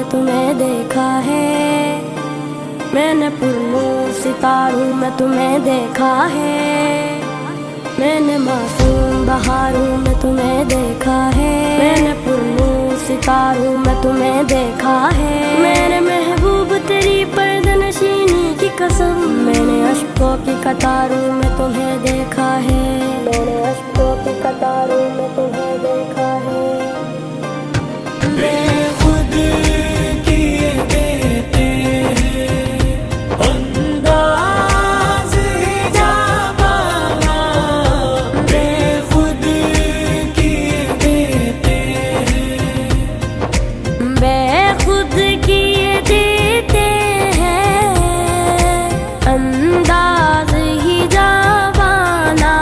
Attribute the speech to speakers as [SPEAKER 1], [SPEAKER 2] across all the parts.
[SPEAKER 1] में तुम्हें देखा है, मैंने पुरनूर सितारों में तुम्हें देखा है, मैंने मासूम बहारों में तुम्हें देखा है, मैंने पुरनूर सितारों में तुम्हें देखा है। मेरे महबूब तेरी पर्दनशीनी की कसम, मैंने अश्कों की कतारों में तुम्हें देखा है, मैंने अश्कों की कतारों में तुम्हें देखा है।
[SPEAKER 2] बेखुद किए देते हैं अंदाज ही जाबाना, बेखुद किए देते हैं,
[SPEAKER 1] बेखुद किए देते हैं अंदाज ही जाबाना।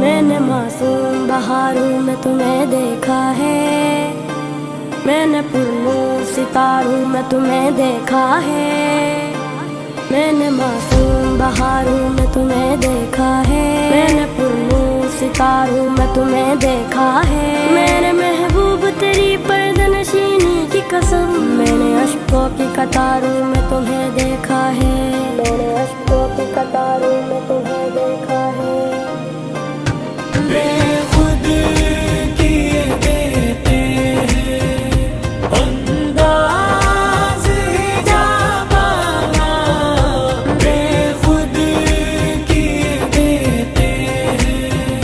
[SPEAKER 1] मैंने मासूम बहारों में तुम्हें देखा है, मैंने पुरनूर सितारों में तुम्हें देखा है। मैंने मासूम बहारों में तुम्हें देखा है, मैंने पुरनूर सितारों में तुम्हें देखा है। मेरे महबूब तेरी पर्दनशीनी की कसम, मैंने अश्कों की कतारों में तुम्हें देखा है, मैंने अश्कों की कतारों में तुम्हें देखा है।
[SPEAKER 2] बेखुद किए देते हैं अंदाज हिजाबाना, बेखुद किए देते हैं,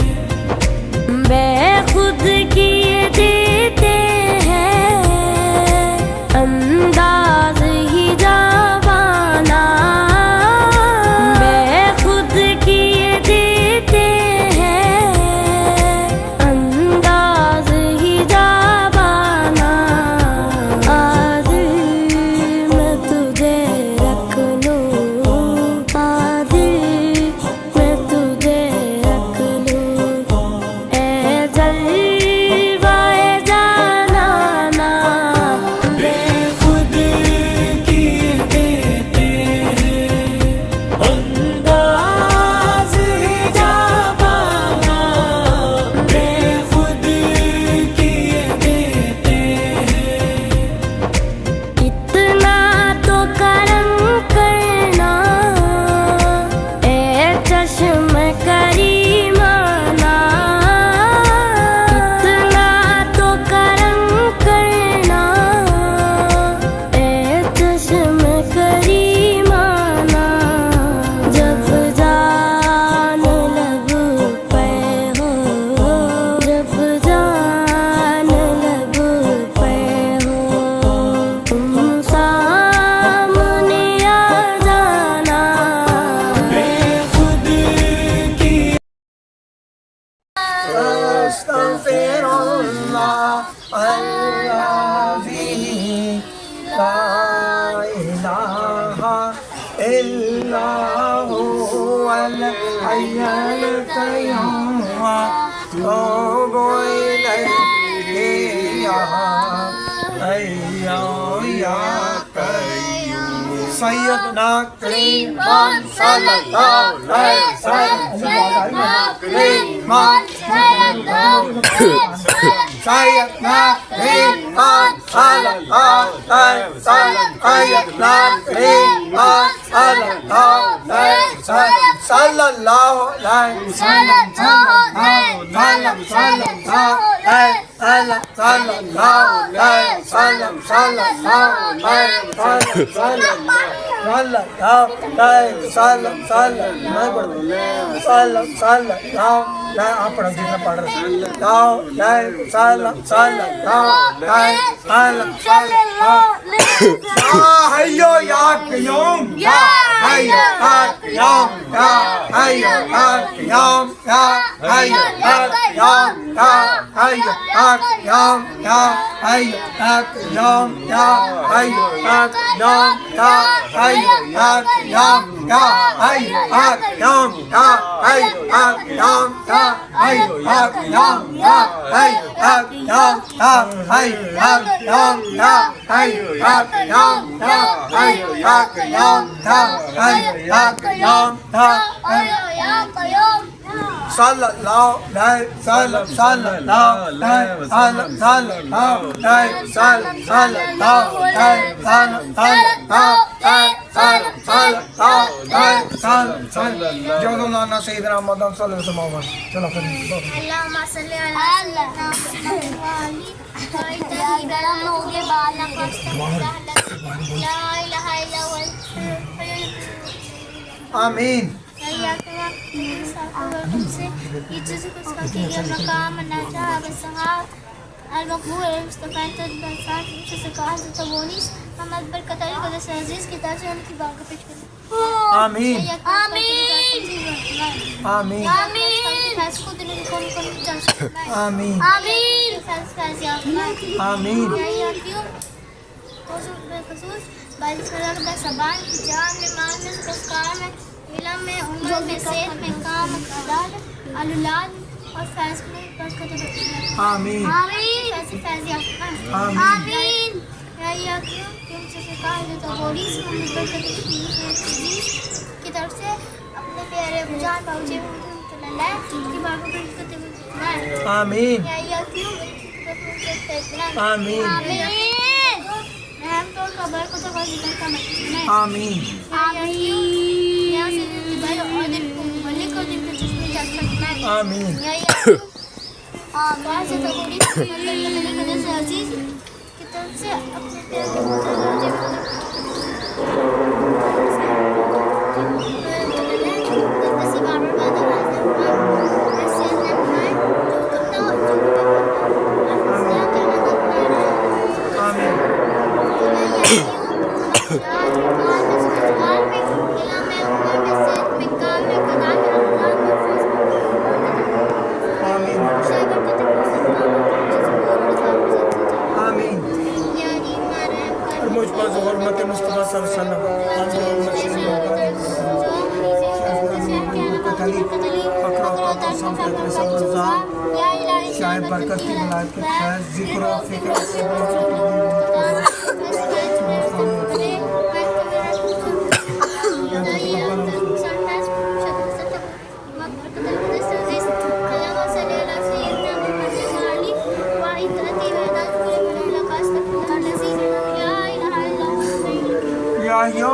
[SPEAKER 1] बेखुद किए देते हैं अंदाज हिजाबाना, बेखुद किए देते हैं अंदाज हिजाबाना। आज मैं तुझे रख लूं, आज मैं तुझे रख लूं, ए जलवाए जानाना।
[SPEAKER 2] बेखुद किए देते हैं अंदाज हिजाबाना, बेखुद किए देते हैं।
[SPEAKER 1] इतना तो करम करना ए चश्म करीमाना, इतना तो करम करना ए चश्म करीमाना। जब जान लब पे हो, जब जान लब पे हो, तुम सामने आ जाना।
[SPEAKER 2] बेखुद किए
[SPEAKER 3] अस्तगफिरुल्लाह अल्लाज़ी ला इलाहा इल्ला हुवल हय्युल क़य्यूम तूबू इलैहि या हय्यु या क़य्यूम। सैयदना करीमान सल्लल्लाहु अलैहि वसल्लम, सैयदना करीमान सल्लल्लाहु अलैहि वसल्लम, सैयदना करीमान सल्लल्लाहु अलैहि वसल्लम, सैयदना करीमान सल्लल्लाहु अलैहि वसल्लम, सल्लल्लाहु अलैहि वसल्लम, सल्लल्लाहु अलैहि वसल्लम, सल्लल्लाहु अलैहि वसल्लम, सल्लल्लाहु अलैहि वसल्लम, मैं पढ़ सल्लल्लाहु मैं आप पढ़ो जितना पढ़ रहे हय्यो या क़य्यूम, या हय्यो या क़य्यूम, या हय्यो या क़य्यूम, या हय्यो या क़य्यूम, या हय्यो या क़य्यूम, या हय्यो या क़य्यूम, या हय्यो या क़य्यूम, या हय्यो या क़य्यूम, या हय्यो या क़य्यूम, या हय्यो या क़य्यूम, या हय्यो या क़य्यूम, या हय्यो या क़य्यूम, या हय्यो या क़य्यूम, या हय्यो या क़य्यूम, या हय्यो या क़य्यूम, या हय्यो या क़य्यूम, या सल्लल्लाहु अलैहि वसल्लम, सल्लल्लाहु अलैहि वसल्लम, सल्लल्लाहु अलैहि वसल्लम, सल्लल्लाहु अलैहि वसल्लम, सल्लल्लाहु अलैहि वसल्लम। जो मौलाना सैयदना मोहम्मद सल्लल्लाहु अलैहि वसल्लम। चलो फिर
[SPEAKER 4] अल्लाहुम्मा सल्ली अला
[SPEAKER 3] आमीन। आमीन आमीन आमीन आमीन
[SPEAKER 4] में, उम्र में, सेहत में, काम, अलुलाद और फैज में बरकत बख्शे।
[SPEAKER 3] आमीन
[SPEAKER 4] फैजिया
[SPEAKER 3] आमीन
[SPEAKER 4] या क्यों तुमसे कहा है तो बोली से हमें बरकत की तरफ से अपने प्यारे जान बाबूजी की बाबू बरकत
[SPEAKER 3] आमीन
[SPEAKER 4] या क्यों
[SPEAKER 3] आमीन
[SPEAKER 4] रहम तो कबर को तो बस जिक्र मत
[SPEAKER 3] आमीन
[SPEAKER 4] या से भाई और दिन को मलिक और दिन को जिसमें जाकर
[SPEAKER 3] आमीन
[SPEAKER 4] बाहर से तो बोली से अजीज की तरफ से अपने प्यारे
[SPEAKER 3] आमीन और मुझ पर ज़ुहरमत मुस्तफ़ा सल्लल्लाहु अलैहि वसल्लम शायद बरकत की विलायत के खैर जिक्र और फिक्र या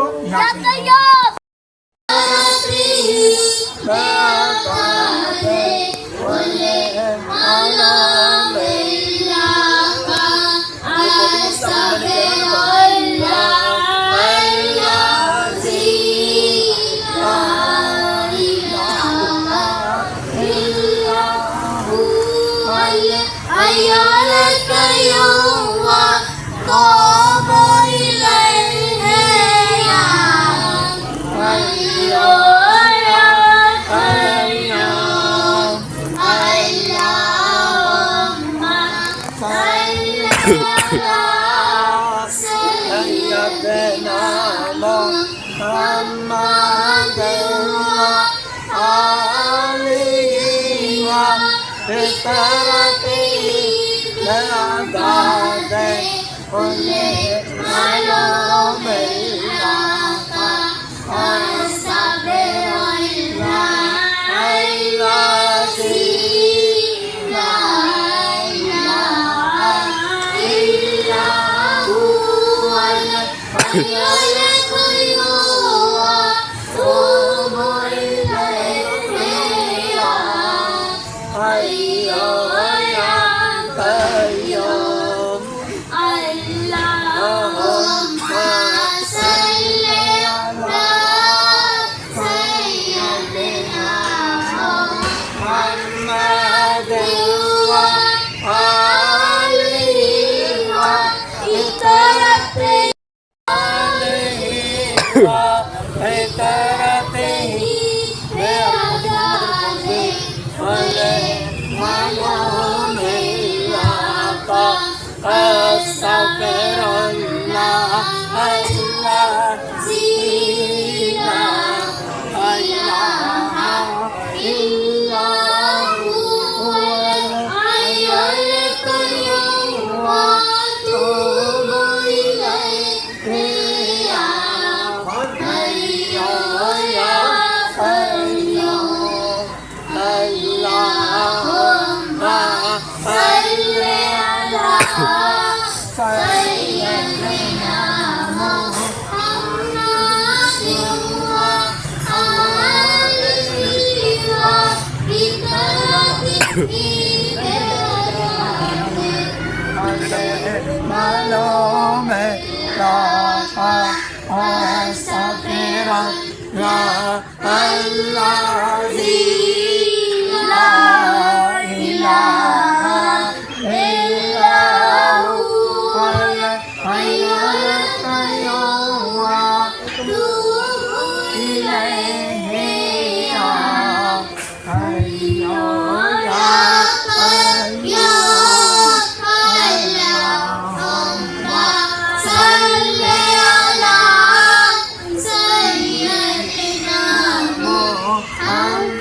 [SPEAKER 4] I'm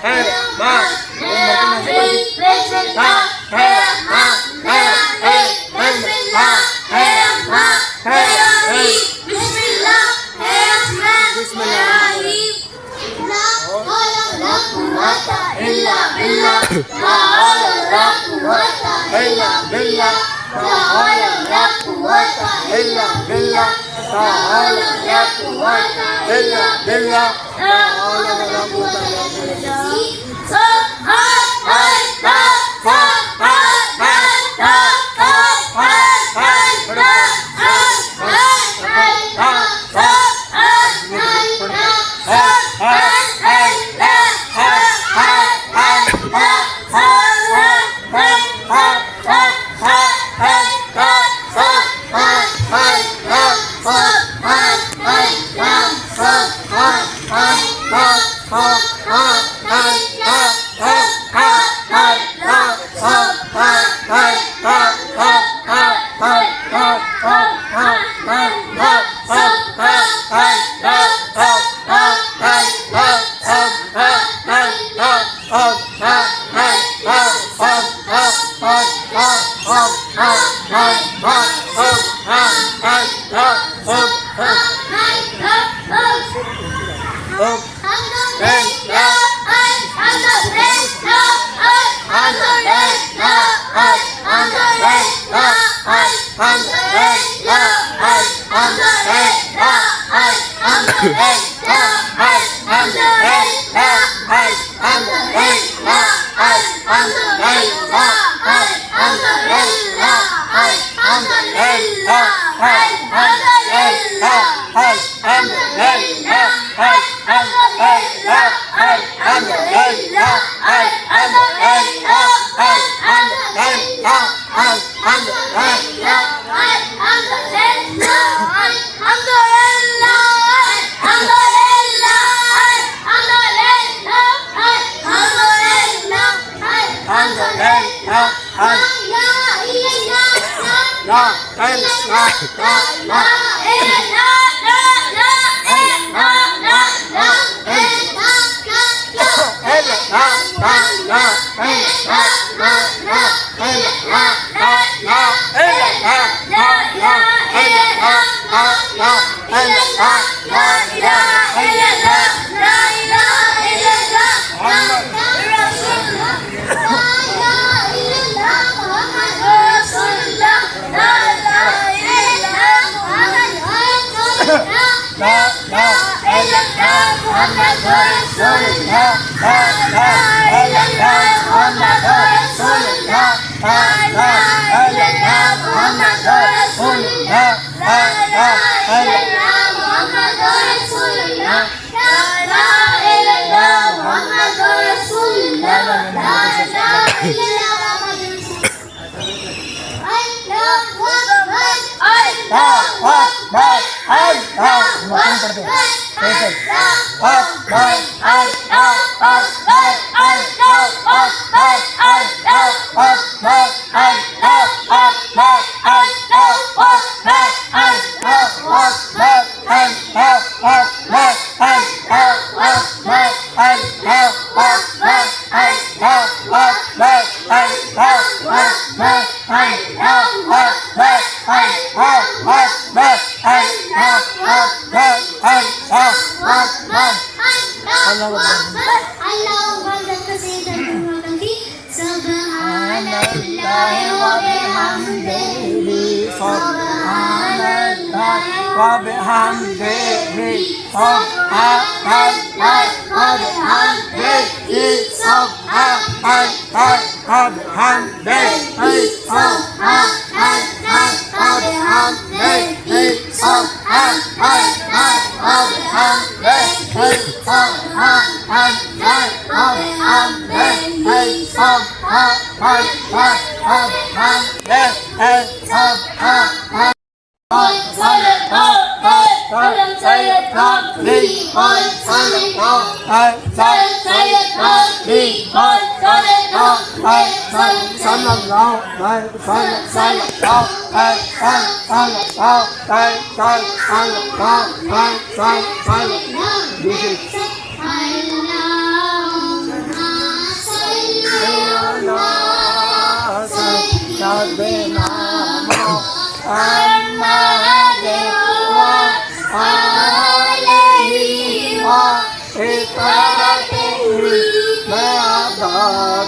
[SPEAKER 4] I love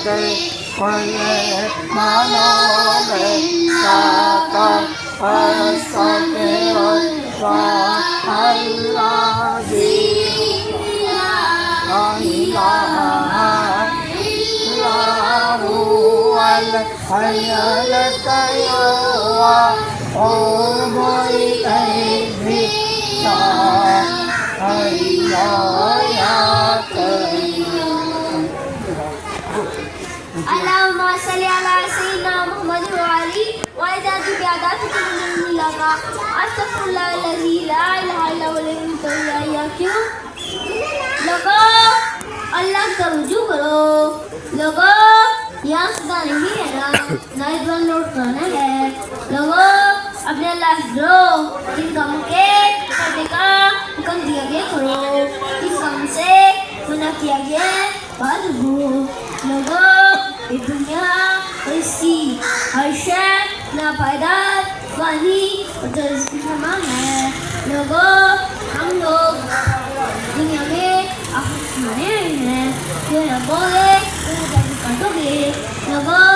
[SPEAKER 3] के कुल मानो में साकर अल्लाह जी
[SPEAKER 4] अल्लाहुम्मा सल्ली अला सय्यिदिना मुहम्मद व अली व इज़ाति बिआदातिक मिन लगा अस्तगफिरुल्लाहल्लज़ी ला इलाहा इल्ला हुवल हय्युल क़य्यूम। लोगों अल्लाह का रुजू करो। लोगों यहाँ खुदा नहीं है ना इधर नोट करना है। लोगों अपने अल्लाह से डरो। जिन कामों के करने का हुक्म दिया गया करो, जिन कामों से मना किया गया बात हो। लोगों ये दुनिया और इसकी हर शय नापायदार फानी और तरस की समान है। लोगों हम लोग दुनिया में आखिरत माने हैं, जो न बोले तो न काटोगे। लोगों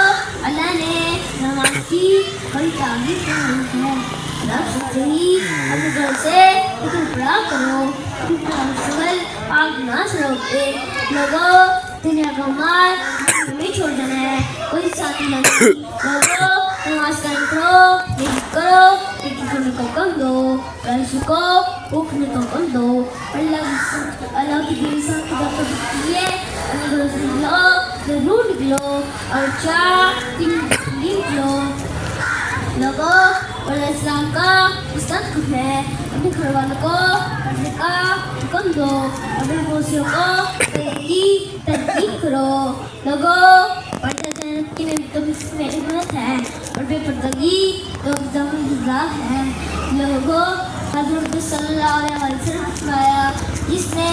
[SPEAKER 4] अल्लाह ने नमाज की बड़ी तारीफ की है। से ही अपने घर से निकल पड़ा करो, शुगल आग ना रोकते। लोगों दुनिया का माल हमें छोड़ देना है, कोई साथी नहीं। लोगों नमाज करो, नेकी करो, नेकी करने को कम दो, पैसे को भूखने को कम दो। अल्लाह की इंसान की तरफ लिए अपने घर से निकलो, जरूर निकलो और चार दिन निकलो। लोगों और इस्लाम का मुस्तक़बिल है। अपने घर वालों को पढ़ने का हुक्म दो, अपने पड़ोसियों को तरकीब करो। लोगों पर्दा की तो मेहनत है और बेपर्दगी तो हिजाब है। लोगों हज़रत सल्लल्लाहु अलैहि वसल्लम ने फरमाया, जिसने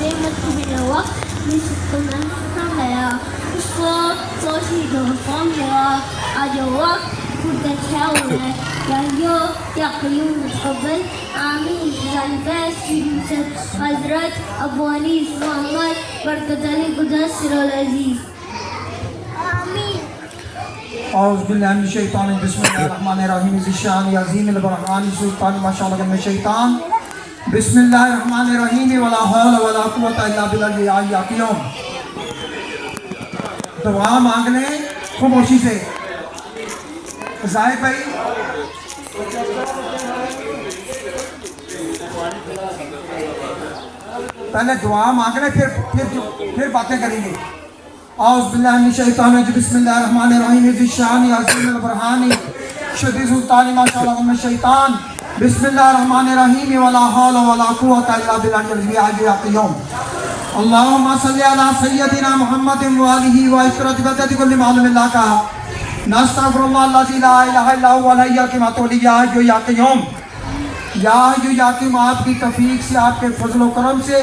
[SPEAKER 4] नेमत को बिना वक्त में लाया उसको सोचने को फॉर्म दिया। आज वक्त हज़रत अबू अनीस मोहम्मद बरकत अली गुदस्सिर अज़ीज़।
[SPEAKER 3] औज़ बिल्लाहि मिनश शैतानिर रजीम बिस्मिल्लाहिर्रहमानिर्रहीम ज़िशान अज़ीमिल बरहान सुल्तान माशाअल्लाह में शैतान बिस्मिल्लाहिर्रहमानिर्रहीम वला हौला वला कुव्वता इल्ला बिल्लाहिल अज़ीम। दुआ मांग लें खामोशी से। जाहिद भाई पहले दुआ मांग लें, फिर बातें करेंगे। औज़ बिल्लाहि मिनश शैतानिर रजीम बिस्मिल्लाहिर्रहमानिर्रहीम ज़िशान अज़ीमिल बरहान शदीद सुल्तान माशाअल्लाह में शैतान बिस्मिल्लाहिर्रहमानिर्रहीम वला हौला वला कुव्वता इल्ला बिल्लाहिल अज़ीम। अल्लाहुम्मा सल्लि अला सय्यिदिना मुहम्मदिन व आलिहि व इत्रति बदति कुल्लि मालूमिल्लाह का नस्तगफिरुल्लाहल्लज़ी ला इलाहा इल्ला हुवल हय्युल क़य्यूम। या हय्यु या क़य्यूम, या हय्यु या क़य्यूम, आपकी तौफीक से, आपके फजल व करम से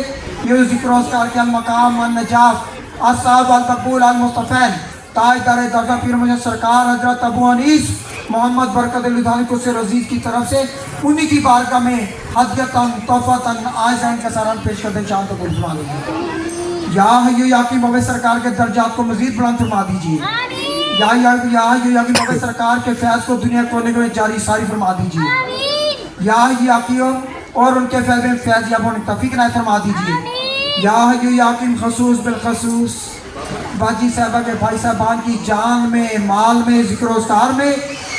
[SPEAKER 3] ये ज़िक्र अस्कार के मकाम व नजात अस्हाब अल मकबूल अल मुस्तफ़ैन ताजदार दर्जा पीर मुझे सरकार हजरत अबू अनीस मोहम्मद बरकत अली को से रजीज़ की तरफ से उन्हीं की बारगाह में हदियतन तोहफ़तन आज़ान का सारान पेश करते शान को फरमा लीजिए। या हय्यु या क़य्यूम, बाबा सरकार के दर्जात को मज़ीद बुलंद फरमा दीजिए। या हय्यु या क़य्यूम, बाबा सरकार के फैज़ को दुनिया कोने में जारी सारी फरमा दीजिए। या हय्यु या क़य्यूम, और उनके फैज़ में फैज़ याब होने तौफ़ीक़ इनायत फरमा दीजिए। या हय्यु या क़य्यूम, ख़ुसूस बिलख़ुसूस बाजी साहबा के भाई साहबान की जान में, माल में, ज़िक्र अस्कार में,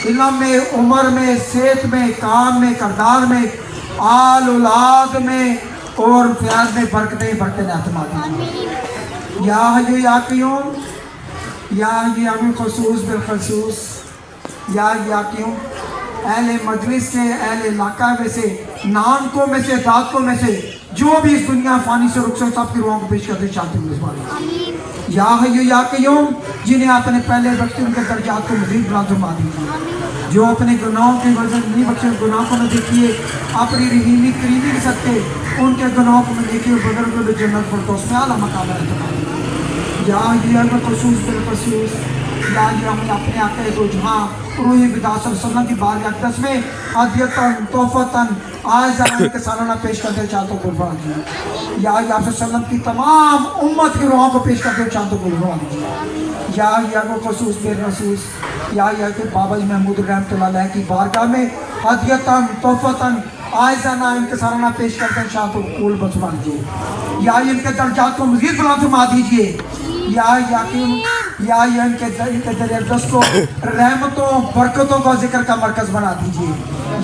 [SPEAKER 3] इल्म में, उम्र में, सेहत में, काम में, करदार में, आल औलाद में और फैज़ में बरकतें इनायत फरमा दीजिए। या हय्यु या क़य्यूम, या हय्यु या क़य्यूम, ख़ुसूस बिलख़ुसूस या क़य्यूम, अहले मजलिस के, अहले इलाका में से, नानकों में से, दातों में से जो भी इस दुनिया फानी से रुखसत सब की रुहों को पेश करते शांति मिले। या हय्यु या क़य्यूम, जिन्हें आपने पहले बख्शे उनके दर्जात को मज़ीद बुलंद फरमा दीजिए। जो अपने गुनाहों के वजन नहीं बख्शे, गुनाह को न देखिए, अपनी रहीमी करीबी के सकते उनके गुनाहों को न देखिए, बदल को जन्नत फिरदौस में आला मकाम है। या हय्यु या क़य्यूम, ख़ुसूस बिलख़ुसूस या ये हमें अपने आके दो जहाँ रूही विदा सल्लल्लाहु की बारगाह अक़दस में हदियतन तोहफतन आज़ान के सालाना पेश करते चाहते हो कुर्बान दीजिए। या ये आपसे सल्लम की तमाम उम्मत की रूहों को पेश करते चाहते हो कुर्बान दीजिए। या वो खसूस बेरसूस या कि बाबा जी महमूद रहमतुल्लाह अलैह की बारगाह में हदियतन तोहफतन आज़ाना इनके सालाना पेश करते चाहते हो कुल बचवा दीजिए। या इनके दर्जात को मज़ीद बुलंद फरमा दीजिए। या इनके दरअज़ को रहमतों बरकतों का जिक्र का मरकज़ बना दीजिए।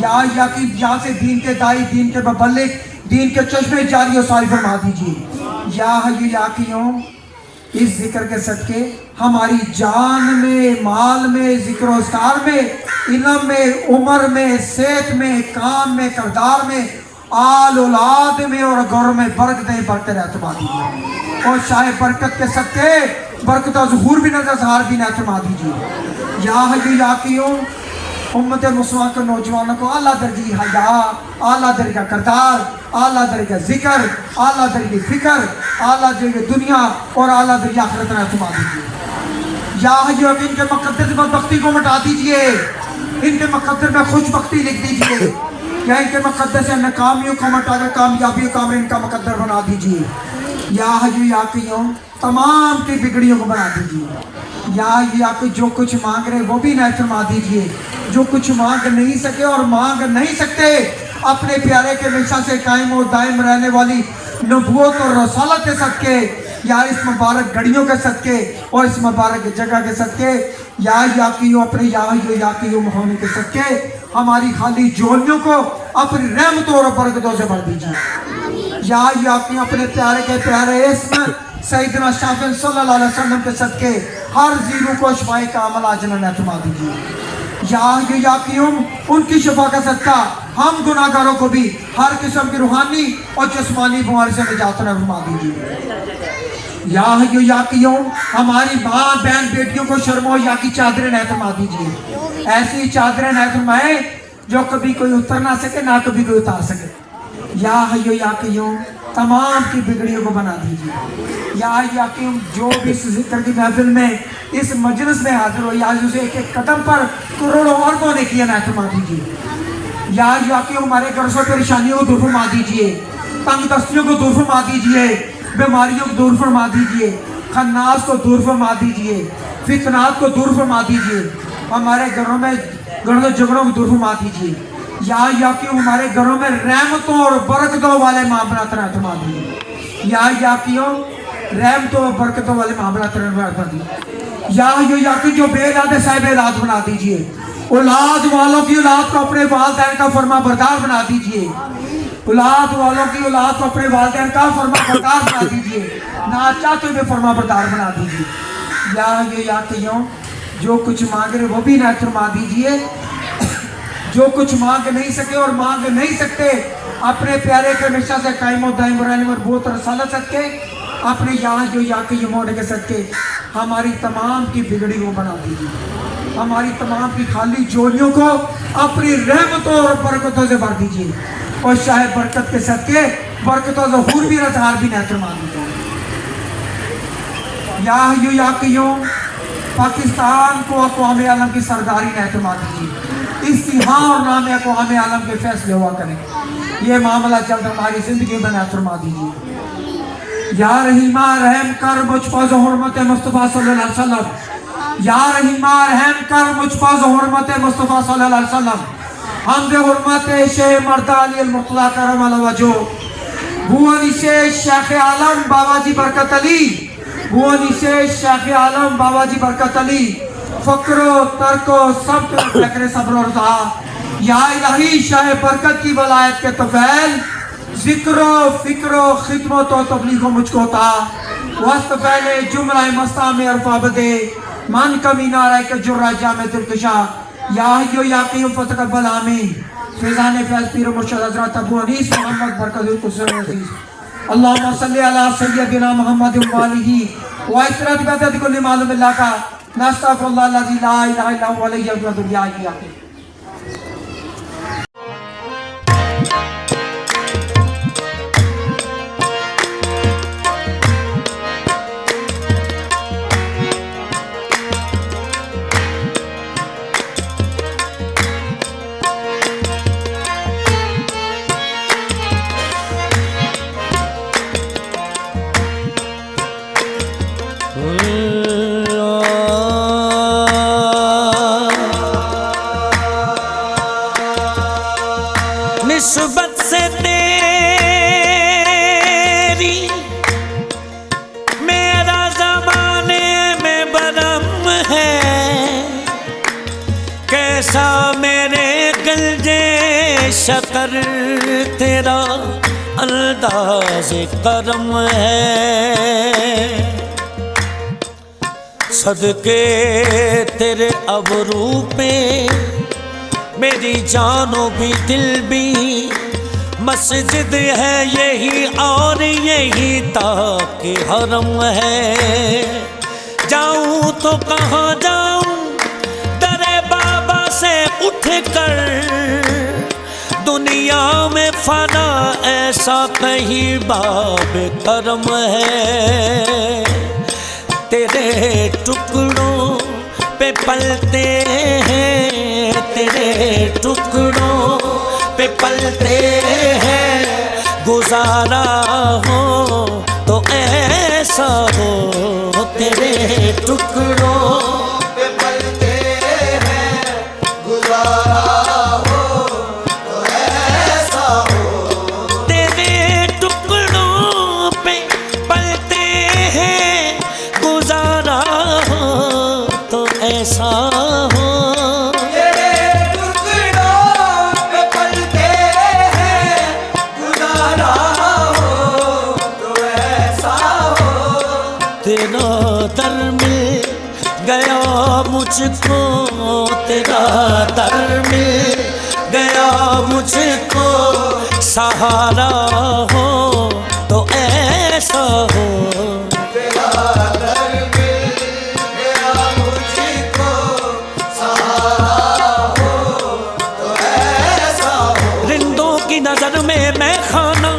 [SPEAKER 3] या कि यहाँ से दीन के दाई, दीन के मुबल्लिग, दीन के चश्मे जारी और सारी फरमा दीजिए। या कि इस जिक्र के सदके हमारी जान में, माल में, जिक्र अस्कार में, इल्म में, उम्र में, सेहत में, काम में, करदार में, आल औलाद में और गौर में बरकतें बढ़ते रहते दीजिए। और शायद बरकत के सदके बरकत ज़हूर भी नजर ज़हार भी फरमा दीजिए। या कि उम्मत मुस्लिमा के नौजवानों को आला दर्जी हया, आला दर्जे का करदार, आला दर्जे का जिक्र, आला दर्जे की फिक्र, आला दर्जे दुनिया और आला दर्जे आखिरत फरमा दीजिए। या इनके मुकद्दर से बदबख्ती को मिटा दीजिए, इनके मुकद्दर में खुशबख्ती लिख दीजिए। या इनके मुकद्दर से नाकामियों को मिटाकर कामयाबियों का इनका मुकद्दर बना दीजिए। या कि तमाम की बिगड़ियों को बना दीजिए। या कि जो कुछ मांग रहे वो भी नायत फरमा दीजिए। जो कुछ मांग नहीं सके और मांग नहीं सकते अपने प्यारे के हमेशा से कायम और दायम रहने वाली नबूवत और रसालत के सदके, या इस मुबारक घड़ियों के सदके और इस मुबारक जगह के सदके, या कि अपने होने के सदके हमारी खाली झोलियों को अपनी रहमतों और बरकतों से भर दीजिए। या कि अपने प्यारे के प्यारे इसमें सैयदना शाफिन सल्लल्लाहु अलैहि वसल्लम के सदके हर जीरू को शफाए का अमल आजलन फरमा दीजिए। या कि उनकी शफा का सदका हम गुनाहगारों को भी हर किस्म की रूहानी और जिस्मानी बीमारी से निजात फरमा दीजिए। या कि हमारी माँ बहन बेटियों को शर्मो या की चादरें न फरमा दीजिए। ऐसी चादरें न फरमाए जो कभी कोई उतर ना सके, ना कभी कोई उतार सके। या कि तमाम की बिगड़ियों को बना दीजिए। या कि जो भी इस जिक्र की महफिल में इस मजलिस में हाजिर हो, या उसे एक एक कदम पर करोड़ों और को ने किया नायत फरमा दीजिए। या कि हमारे घर से परेशानियों को दूर फरमा दीजिए, तंग दस्तियों को दूर फरमा दीजिए, बीमारियों को दूर फरमा दीजिए, खन्नास को दूर फरमा दीजिए, फितनात को दूर फरमा दीजिए, हमारे घरों में झगड़ों को दूर फरमा दीजिए। या कि हमारे घरों में रहमतों और बरकतों वाले मामला फरमा दीजिए। या कि रहमतों और बरकतों वाले मामला फरमा दीजिए। या कि जो बेलाद साहिब औलाद बना दीजिए, औलाद वालों की औलाद को अपने वालिदैन का फरमा बरदार बना दीजिए। औलाद वालों की औलाद को अपने वालिदैन का फरमा बरदार बना दीजिए, ना चाहते हुए फरमा बरदार बना दीजिए। या कि जो कुछ मांग रहे वो भी ना फरमा दीजिए। जो कुछ मांग नहीं सके और मांग नहीं सकते अपने प्यारे के हमेशा से कायम और दायम रहने में बहुत रसालत सदके अपने या कि मोड़ के सदके हमारी तमाम की बिगड़ी को बना दीजिए। हमारी तमाम की खाली झोलियों को अपनी रहमतों और बरकतों से भर दीजिए। और शाहे बरकत के सदके बरकतों ज़हूर भी रज़हार भी न फरमा दीजिए। या कि पाकिस्तान को अक़वाम आलम की सरदारी न फरमा दीजिए। इस्तिहा और नाम अक़वाम आलम के फैसले हुआ करें। ये मामला जल्द हमारी ज़िंदगी में न फरमा दीजिए। या रहीमा रहम कर मुझ पर हुर्मत मुस्तफ़ा सल्लल्लाहु अलैहि वसल्लम। या रहीमा रहम कर मुझ पर हुर्मत मुस्तफ़ा सल्लल्लाहु अलैहि वसल्लम। हमदे हुर्मत शेख मर्दा अली अल मुर्तज़ा करम अल वजो। भुवनी से शेख आलम बाबा जी बरकत अली। भुवनी से शेख आलम बाबा जी बरकत अली। फक्रो तर्को सब फक्र सब्र और रज़ा। या इलाही शाह बरकत की वलायत के तफैल जिक्रो फिक्रो खिदमत और तबलीग मुझको था। वस्त पहले जुमला मस्ता में अरफा बदे मन कमी नारा के जुर्रा जामे दिलकशा। या कि फतकबल आमीन। फैज़ान फैज़ पीर मुर्शिद हज़रत अबू अनीस मोहम्मद बरकत कुसर अज़ीज़। अल्लाहुम्मा सल्ली अला सय्यदिना मुहम्मद व आलिही व इतरत बदद कुल्ली मालूम बिल्लाह का नस्तग़फिरुल्लाह अल्लज़ी ला इलाहा इल्ला हुवा अलैहि वसल्लम।
[SPEAKER 5] निस्बत से तेरी मेरा ज़माने में बरम है, कैसा मेरे गंजे शकर तेरा अंदाज़े करम है। सदके तेरे अबरू पे मेरी जानो भी दिल भी मस्जिद है यही, और यही ताकि हरम है। जाऊं तो कहाँ जाऊं दरे बाबा से उठ कर, दुनिया में फना ऐसा कहीं बाब करम है। तेरे टुकड़ों पे पलते हैं, तेरे टुकड़ों पे पलते हैं, गुजारा हो तो ऐसा हो। तेरे टुकड़ों पे पलते हैं, गुजारा हो तो ऐसा हो। तेरे टुकड़ों पे पलते हैं, गुजारा हो तो ऐसा हो।
[SPEAKER 3] तेरे टुकड़ों पे पलते हैं, गुजारा हो तो ऐसा हो।
[SPEAKER 5] तेरा दर मिल गया मुझको, तेरा दर मिल गया मुझको, सहारा हो तो ऐसा हो।
[SPEAKER 3] तेरा दर मिल गया मुझको, सहारा हो तो ऐसा हो।
[SPEAKER 5] रिंदों की नजर में मैं खाना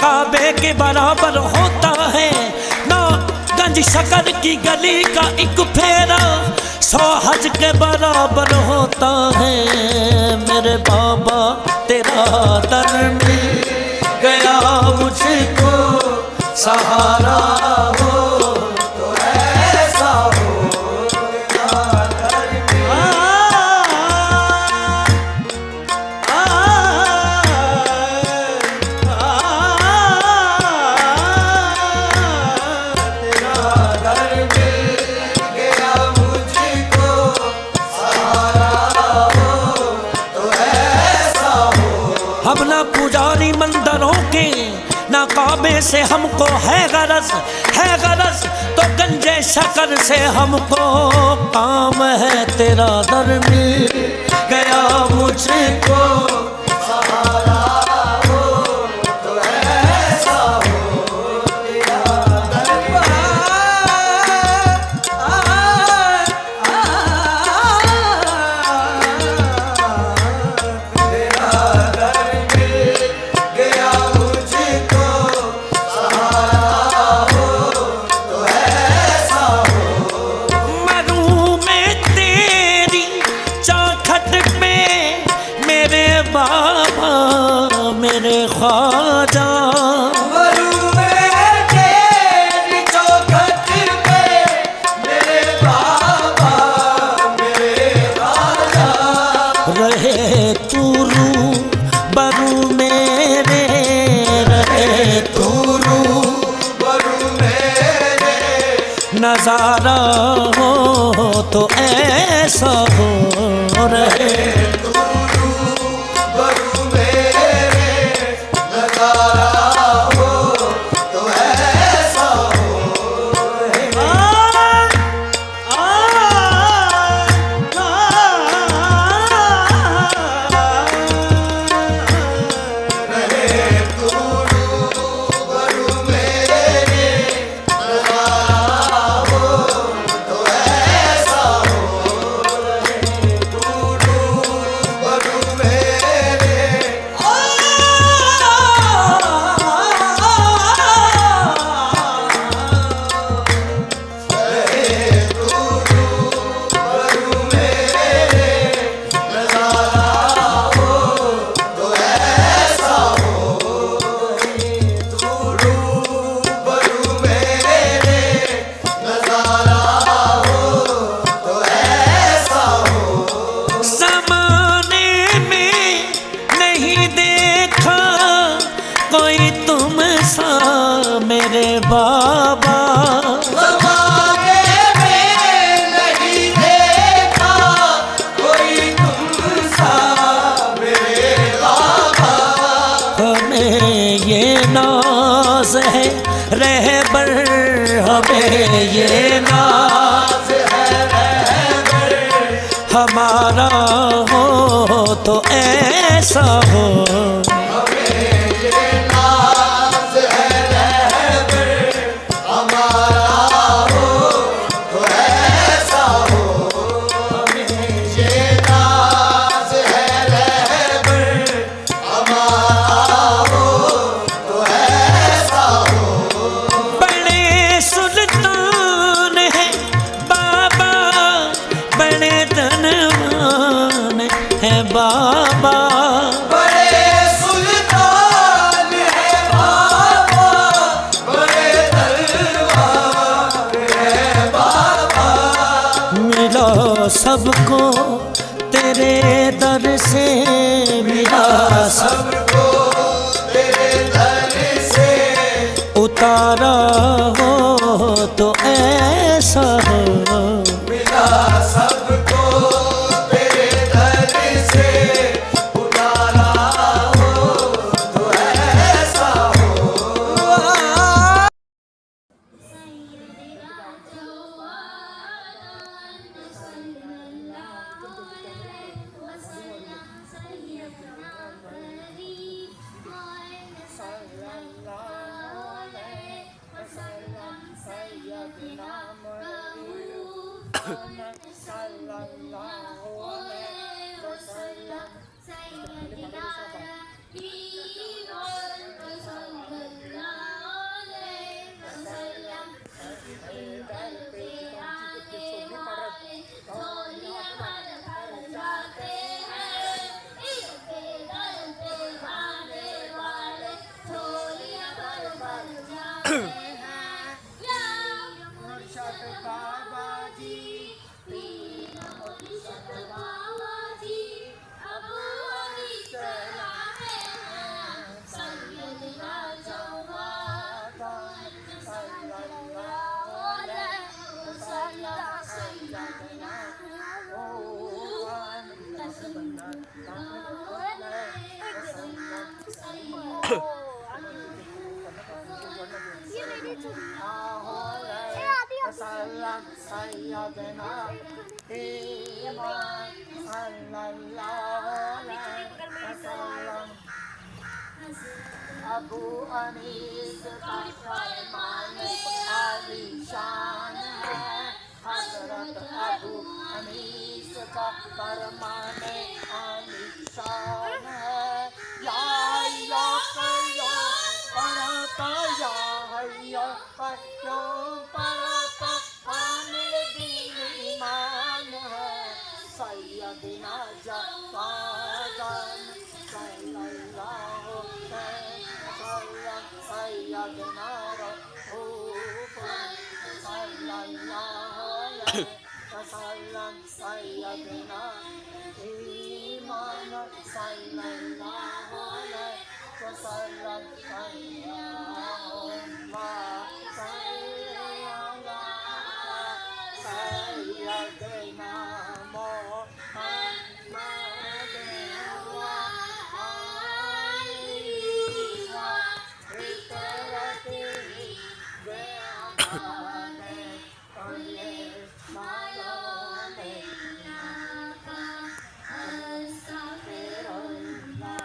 [SPEAKER 5] काबे के बराबर होता है, ना गंज शकर की गली का एक फेरा 100 हज के बराबर होता है। मेरे बाबा तेरा दर मिल गया मुझको, सहारा हो तो ऐसा हो। हम ना पुजारी मंदिरों के, ना काबे से हमको है गरज तो गंजे शकर से हमको काम है। तेरा दर मिल गया मुझको, सहारा हो तो ऐसा हो। तेरा दर मेरे ख्वाजा
[SPEAKER 3] तेरी चौखट पे मेरे बाबा मेरे ख्वाजा,
[SPEAKER 5] रहे तू रू बरू मेरे, रहे तू रू
[SPEAKER 3] बरू मेरे,
[SPEAKER 5] नजारा हो तो ऐसा हो। रहे हमें ये नाज है रहबर हमारा हो तो ऐसा हो। बाबा
[SPEAKER 2] बड़े सुल्तान है बाबा, बड़े दरबार है बाबा।
[SPEAKER 5] मिला सबको तेरे दर से, मिला
[SPEAKER 2] सबको तेरे दर से,
[SPEAKER 5] उतारा हो तो ऐसा हो।
[SPEAKER 2] मिला सबको तेरे दर से, उतारा हो तो ऐसा हो।
[SPEAKER 3] अबू अनीस का फरमान आलीशान है, हजरत अबू अनीस का फरमान आलीशान है। या कय्यूम पढ़ता, या हय्या कय्यूम पढ़ता, कामिल दीन ईमान है। सैयदना जफ़ागन सल्लल्लाहु सैयदना रऊफ़ सल्लल्लाहु अलैहि वसल्लम, सैयदना ईमान सल्लल्लाहु अलैहि वसल्लम। अल्लाहुम्मा सल्लि अला सैयदना मुहम्मद व आलिहि व इतरतिहि बिअमानि कुल्लि मालूम अस्तग़फिरुल्लाह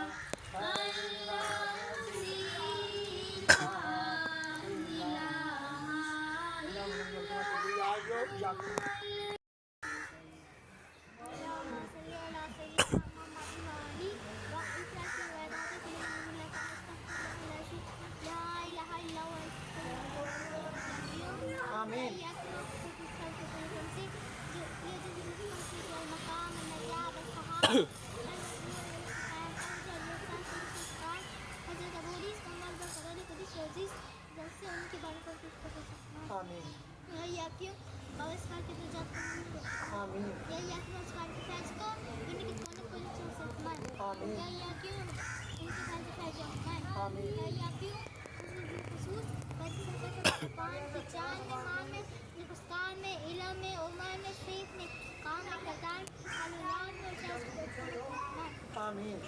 [SPEAKER 3] आमीन।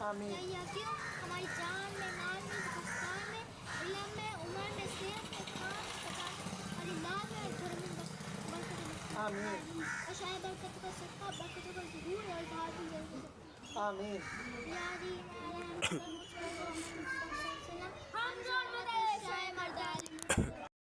[SPEAKER 3] आमीन।
[SPEAKER 4] या क्यों हमारी जान में, नाम में, हिंदुस्तान में, इल्म में, उमर में, सेहत में, खान हमारी लाल में और घर में बरकत
[SPEAKER 3] आमीन।
[SPEAKER 4] और शायद बरकत का सदका, बरकत का ज़रूर और धातु जरूर।
[SPEAKER 3] आमीन।
[SPEAKER 4] यारी नारायण हम जो मर्दाली